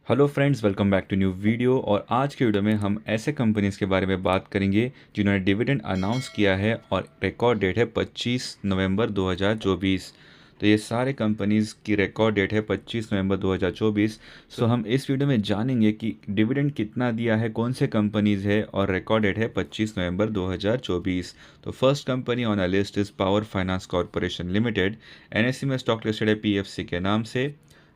Hello friends, welcome back to new video. और आज के वीडियो में हम ऐसे कंपनीज़ के बारे में बात करेंगे जिन्होंने डिविडेंड अनाउंस किया है और रिकॉर्ड डेट है 25 नवंबर 2024। तो ये सारे कंपनीज़ की रिकॉर्ड डेट है 25 नवंबर 2024। सो हम इस वीडियो में जानेंगे कि डिविडेंड कितना दिया है, कौन से कंपनीज़ है और रिकॉर्ड डेट है 25 नवंबर 2024। तो first company on a list is power Finance corporation limited. NSC में स्टॉक लिस्टेड है पीएफसी के नाम से।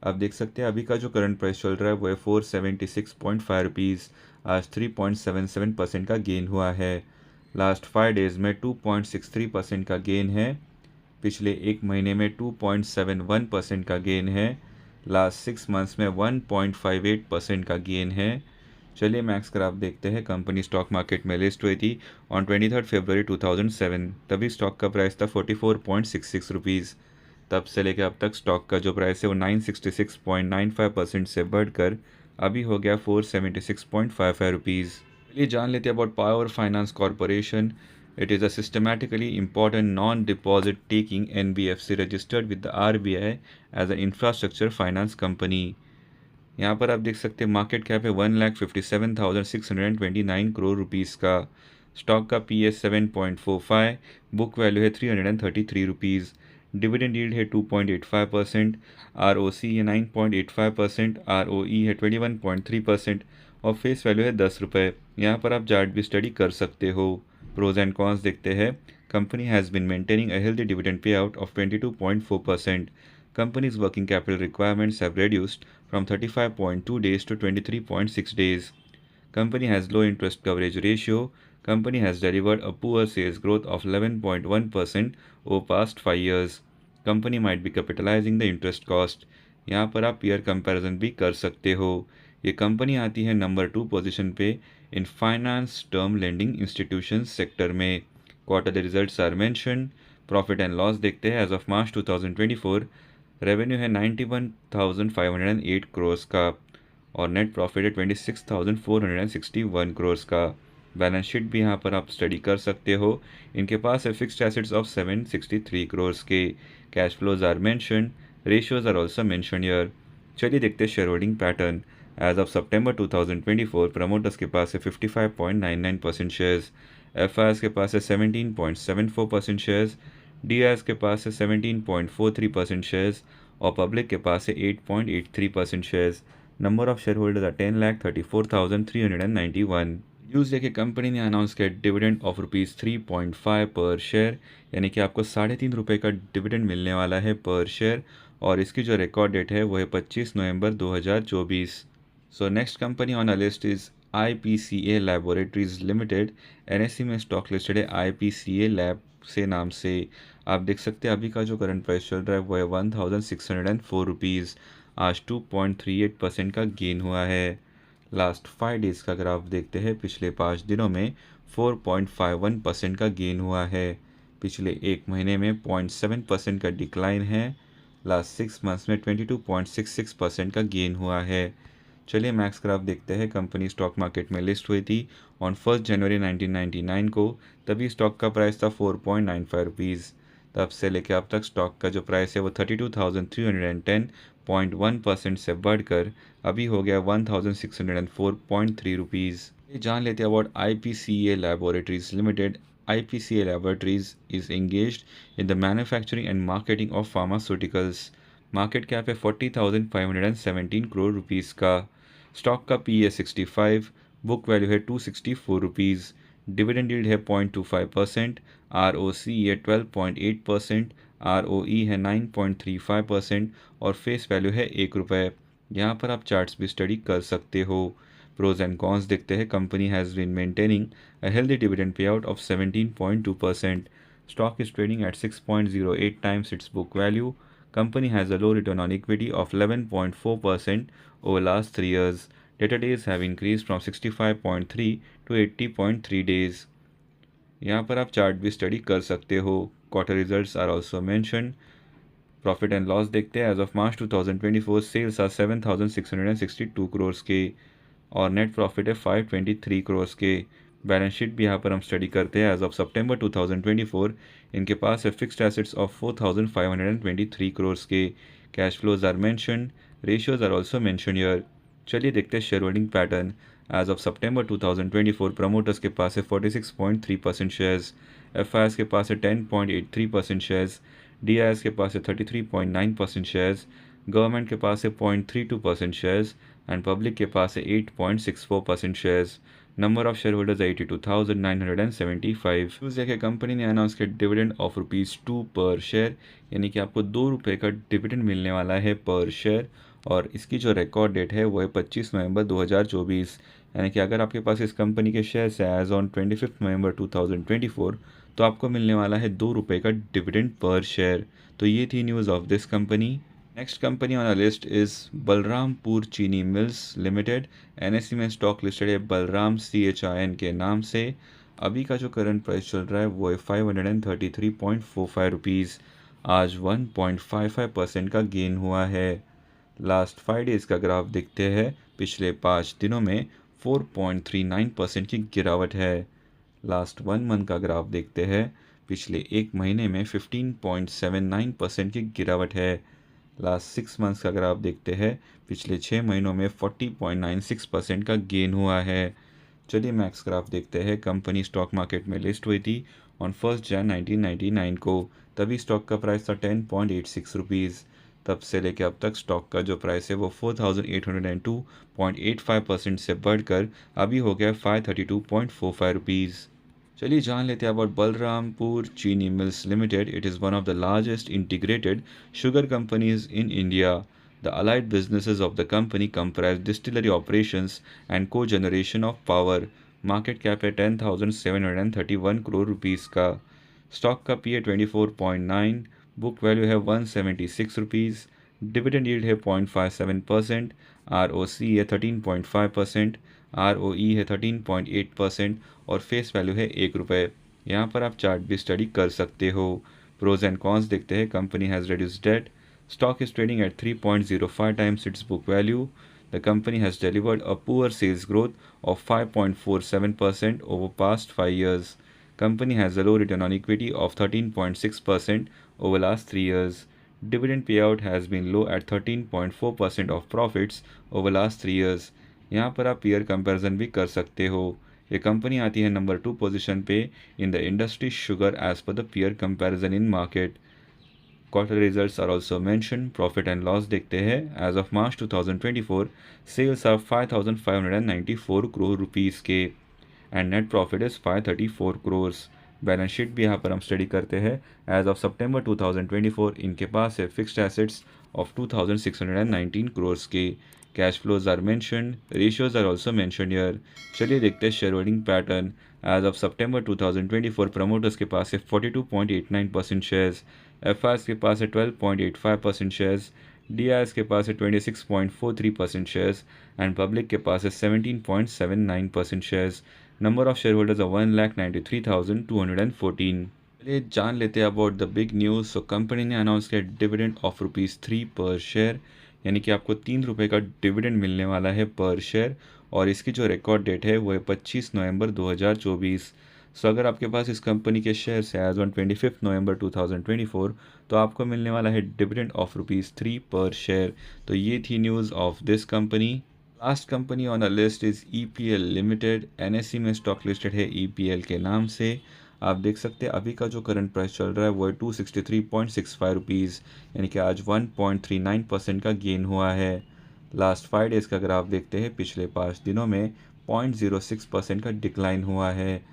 आप देख सकते हैं अभी का जो करंट प्राइस चल रहा है वो है 476.5 रुपीज़। आज 3.77% का गेन हुआ है। लास्ट 5 डेज़ में 2.63% का गेन है। पिछले एक महीने में 2.71% का गेन है। लास्ट 6 मंथ्स में 1.58% का गेन है। चलिए मैक्स ग्राफ देखते हैं। कंपनी स्टॉक मार्केट में लिस्ट हुई थी ऑन 23 फरवरी 2007। तभी स्टॉक का प्राइस था 44.66 रुपीज़। तब से लेकर अब तक स्टॉक का जो प्राइस है वो 966.95% से बढ़कर अभी हो गया 476.55 रुपीज़। चलिए जान लेते हैं about Power Finance Corporation. It is a systematically important non deposit taking NBFC registered with the RBI as a infrastructure finance company. यहाँ पर आप देख सकते हैं मार्केट कैप है 1,57,629 करोड़ रुपीज़ का। स्टॉक का पी एस 7.45, बुक वैल्यू है 333 रुपीज़। डिविडेंड यील्ड है 2.85%, आर ओ सी है 9.85%, आर ओ ई है 21.3% और फेस वैल्यू है 10 रुपये। यहाँ पर आप चार्ट भी स्टडी कर सकते हो। प्रोज एंड कॉन्स देखते हैं। Company has been maintaining a healthy dividend payout of 22.4%. Company's working capital requirements have reduced from 35.2 days to 23.6 days. Company has low interest coverage ratio. Company has delivered a poor sales growth of 11.1% over past 5 years. Company might be capitalizing the interest cost. यहाँ पर आप peer comparison भी कर सकते हो। ये company आती है नंबर 2 पोजीशन पे in finance term lending institution sector में। Quarterly results are mention. Profit and loss देखते हैं। एज ऑफ मार्च 2024 रेवेन्यू है 91,508 करोड़ का और नेट प्रॉफिट है 26,461 करोड़ का। बैलेंस शीट भी यहाँ पर आप स्टडी कर सकते हो। इनके पास है फिक्स्ड एसेट्स ऑफ 763 करोड़ के। Cash flows are mentioned. Ratios are also mentioned here. चलिए देखते हैं share holding pattern. As of September 2024 promoters के पास है 55.99% शेयर्स। एफ के पास है 17.74% शेयर्स। डी के पास है 17.43% शेयर्स और पब्लिक के पास है 8.83% shares. Number of share holders are 10,34,391। News देखिए, कंपनी ने अनाउंस किया डिविडेंड ऑफ ₹3.5 पर शेयर, यानी कि आपको 3.5 रुपये का डिविडेंड मिलने वाला है पर शेयर। और इसकी जो रिकॉर्ड डेट है वो है 25 नवंबर 2024। So next company on a list is IPCA laboratories limited. NSC में स्टॉक लिस्टेड है IPCA लैब से नाम से। आप देख सकते हैं अभी का जो करंट प्राइस चल रहा है वो है 1,604 रुपीज़। आज 2.38% का गेन हुआ है। लास्ट 5 डेज़ का ग्राफ देखते हैं। पिछले 5 दिनों में 4.51% का गेन हुआ है। पिछले एक महीने में 0.7% का डिक्लाइन है। लास्ट 6 मंथ्स में 22.66% का गेन हुआ है। चलिए मैक्स ग्राफ देखते हैं। कंपनी स्टॉक मार्केट में लिस्ट हुई थी ऑन 1 जनवरी 1999 को। तभी स्टॉक का प्राइस था 4.95 रुपीज़। तब से लेकर अब तक स्टॉक का जो प्राइस है वो 32,310.1% से बढ़कर अभी हो गया 1,604.3 रुपीज़। ये जान लेते हैं about IPCA laboratories limited. IPCA Laboratories is engaged in the manufacturing and marketing of pharmaceuticals. Market cap है 40,517 करोड़ रुपीज़ का। स्टॉक का पी है 65, बुक वैल्यू है 264 रुपीज़। डिविडेंड यील्ड है 0.25%, आर ओ सी है 12.8%, आर ओ ई है 9.35% और फेस वैल्यू है 1 रुपये। यहाँ पर आप चार्ट्स भी स्टडी कर सकते हो। प्रोज एंड कॉन्स देखते हैं। Company has been maintaining a healthy dividend payout of 17.2%. Stock is trading at 6.08 times its book value. Company has a low return on equity of 11.4% over last 3 years. Debtor days have increased from 65.3 to 80.3 days. यहाँ पर आप chart भी study कर सकते हो। Quarter results are also mentioned. Profit and loss देखते हैं। As of March 2024 sales are 7,662 crore के और नेट प्रॉफिट है 523 करोड़ के। बैलेंस शीट भी यहाँ पर हम स्टडी करते हैं। एज ऑफ सितंबर 2024 इनके पास है फिक्स्ड एसेट्स ऑफ 4,523 करोड़ के। Cash flows are mentioned. Ratios are also mentioned here. चलिए देखते हैं share holding pattern. As of September 2024 promoters के पास है 46.3% शेयर्स, एफ के पास है 10.83% शेयर्स, डी के पास है 33.9% शेयर्स, गवर्नमेंट के पास है 0.32% शेयर्स एंड पब्लिक के पास है 8.64% shares. Number of share holders 82,975। Tuesday के कंपनी ने अनाउंस किया डिविडेंड ऑफ ₹2 पर शेयर, यानी कि आपको ₹2 का डिविडेंड मिलने वाला है पर शेयर। और इसकी जो रिकॉर्ड डेट है वो है 25 नवंबर 2024, यानी कि अगर आपके पास इस कंपनी के शेयर्स है एज ऑन 25 नवंबर 2024 तो आपको मिलने वाला है ₹2 का डिविडेंड पर शेयर। तो ये थी news of this company. Next company on a list is Balrampur चीनी मिल्स लिमिटेड। एनएससी में स्टॉक लिस्टेड है बलराम CHIN के नाम से। अभी का जो करंट प्राइस चल रहा है वो है ₹533.45। आज 1.55% का गेन हुआ है। लास्ट 5 डेज़ का ग्राफ देखते हैं, पिछले 5 दिनों में 4.39% की गिरावट है। लास्ट 1 मंथ का ग्राफ देखते हैं, पिछले एक महीने में 15.79% की गिरावट है। लास्ट 6 मंथ्स का ग्राफ देखते हैं, पिछले 6 महीनों में 40.96% का गेन हुआ है। चलिए मैक्स ग्राफ देखते हैं। कंपनी स्टॉक मार्केट में लिस्ट हुई थी ऑन 1 जनवरी 1999 को। तभी स्टॉक का प्राइस था ₹10.86। तब से लेकर अब तक स्टॉक का जो प्राइस है वो 4,802.85% से बढ़कर अभी हो गया ₹532.45। चलिए जान लेते हैं अबाउट बलरामपुर चीनी mills limited. It is one of the largest integrated sugar companies in India. The allied businesses of the company comprise distillery operations and co-generation of power. Market cap है 10,731 crore rupees का। Stock का P है 24.9, book value है 176 rupees, dividend yield है 0.57%, ROC है 13.5%, ROE है 13.8% और face value है ₹1। यहाँ पर आप चार्ट भी स्टडी कर सकते हो। प्रोज एंड कॉन्स देखते हैं। Company has reduced debt. Stock is trading at 3.05 times its book value. The company has delivered a poor sales growth of 5.47% over past 5 years. Company has a low return on equity of 13.6% over last 3 years. Dividend payout has been low at 13.4% of profits over last 3 years. यहाँ पर आप peer comparison भी कर सकते हो। ये company आती है नंबर 2 पोजीशन पे in the industry sugar as पर the peer comparison in market. Quarter results are also mention. Profit and loss देखते हैं। As of March 2024 sales are 5,594 crore rupees के and net profit is 534 crores. Balance sheet भी यहाँ पर हम study करते हैं। एज ऑफ सितंबर 2024 इनके पास है फिक्स्ड एसेट्स ऑफ 2,619 करोर्स के। Cash flows are mentioned, ratios are also mentioned here. चलिए देखते हैं share holding pattern. As of September 2024 promoters के पास है 42.89% शेयर्स, एफ के पास है 12.85% शेयर्स, डी के पास है 26.43% शेयर्स एंड पब्लिक के पास है 17.79% shares. Number of share holders 1,93,214। चलिए जान लेते हैं about the big news. So company ने अनाउंस किया डिविडेंड ऑफ ₹3 पर शेयर, यानी कि आपको ₹3 का डिविडेंड मिलने वाला है पर शेयर। और इसकी जो रिकॉर्ड डेट है वो है 25 नवंबर 2024। सो अगर आपके पास इस कंपनी के शेयर्स है एज ऑन 25 नवंबर 2024 तो आपको मिलने वाला है डिविडेंड ऑफ ₹3 पर शेयर। तो ये थी news of this company. Last company on a list is EPL limited. NSE में स्टॉक लिस्टेड है EPL के नाम से। आप देख सकते हैं अभी का जो करंट प्राइस चल रहा है वो है ₹263.65, यानी कि आज 1.39% का गेन हुआ है। लास्ट 5 डेज़ का ग्राफ देखते हैं, पिछले 5 दिनों में 0.06% का डिक्लाइन हुआ है।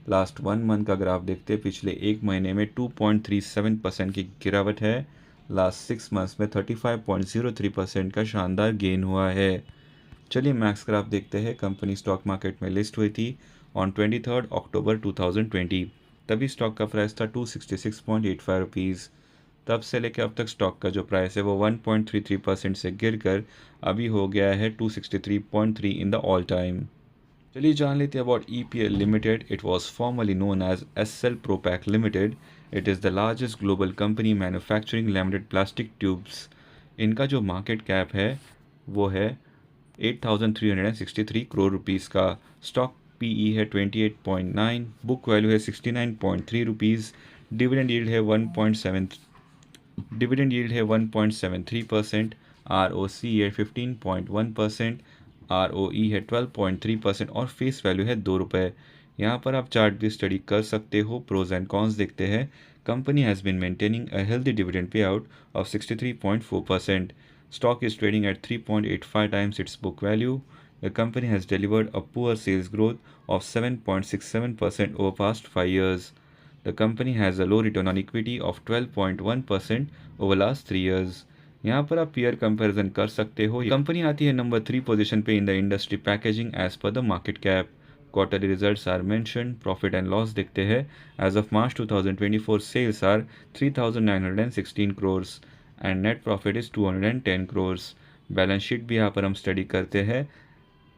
लास्ट 1 मंथ का ग्राफ देखते हैं, पिछले एक महीने में 2.37% की गिरावट है। लास्ट 6 मंथ्स में 35.03% का शानदार गेन हुआ है। चलिए मैक्स ग्राफ देखते हैं। कंपनी स्टॉक मार्केट में लिस्ट हुई थी ऑन 23 अक्टूबर 2020। तभी स्टॉक का प्राइस था ₹266.85। तब से लेकर अब तक स्टॉक का जो प्राइस है वो 1.33% से गिरकर अभी हो गया है 263.3 इन द ऑल टाइम। चलिए जान लेते हैं about EPL limited. It was formerly known as SL Propack limited. It is the largest global company manufacturing laminated plastic tubes. इनका जो मार्केट कैप है वो है 8,363 करोड़ रुपीज़ का। स्टॉक PE है 28.9, बुक वैल्यू है 69.3 रुपीज़, डिविडेंड यील्ड है 1.73%, ROC है 15.1%, ROE है 12.3% और फेस वैल्यू है 2 रुपये। यहाँ पर आप चार्ट भी स्टडी कर सकते हो। प्रोज एंड कॉन्स देखते हैं। Company has been maintaining a healthy dividend payout of 63.4%. Stock is trading at 3.85 times its book value. The company has delivered a poor sales growth of 7.67% over past 5 years. The company has a low return on equity of 12.1% over last 3 years. यहाँ पर आप peer comparison कर सकते हो। Company आती है number 3 position पे in the industry packaging as पर the market cap. Quarterly results are mention. Profit and loss देखते हैं। As of March 2024 sales are 3,916 crores and net profit is 210 crores। Balance sheet भी यहाँ पर हम स्टडी करते हैं।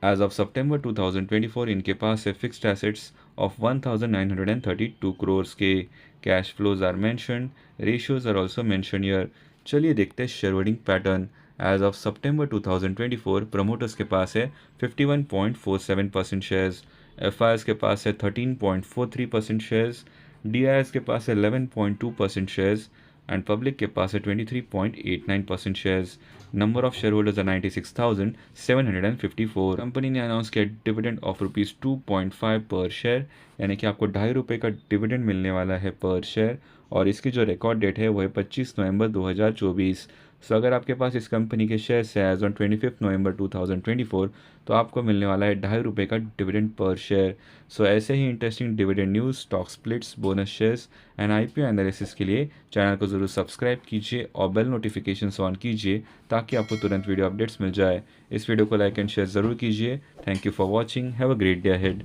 एज ऑफ सितंबर 2024 इनके पास है फिक्स्ड एसेट्स ऑफ 1932 crores के। Cash flows are mentioned. Ratios are also mention here. चलिए देखते हैं share holding pattern. As of September 2024 promoters के पास है 51.47% शेयर्स। एफआईएस के पास है 13.43% शेयर्स। डीआईएस के पास है 11.2% शेयर्स एंड पब्लिक के पास है 23.89% shares. Number of share holders are 96,754। Company ने अनाउंस किया डिविडेंड ऑफ ₹2.5 पर शेयर, यानी कि आपको ₹2.5 का डिविडेंड मिलने वाला है पर शेयर। और इसकी जो रिकॉर्ड डेट है वो है 25 नवंबर 2024। सो अगर आपके पास इस कंपनी के शेयर्स है एज ऑन 25 नवंबर 2024 तो आपको मिलने वाला है ₹2.5 का डिविडेंड पर शेयर। सो ऐसे ही interesting dividend news, stock splits, bonus shares and IPO analysis के लिए चैनल को ज़रूर सब्सक्राइब कीजिए और बेल नोटिफिकेशंस ऑन कीजिए ताकि आपको तुरंत वीडियो अपडेट्स मिल जाए। इस वीडियो को लाइक एंड शेयर ज़रूर कीजिए। Thank you for watching. Have a great day ahead.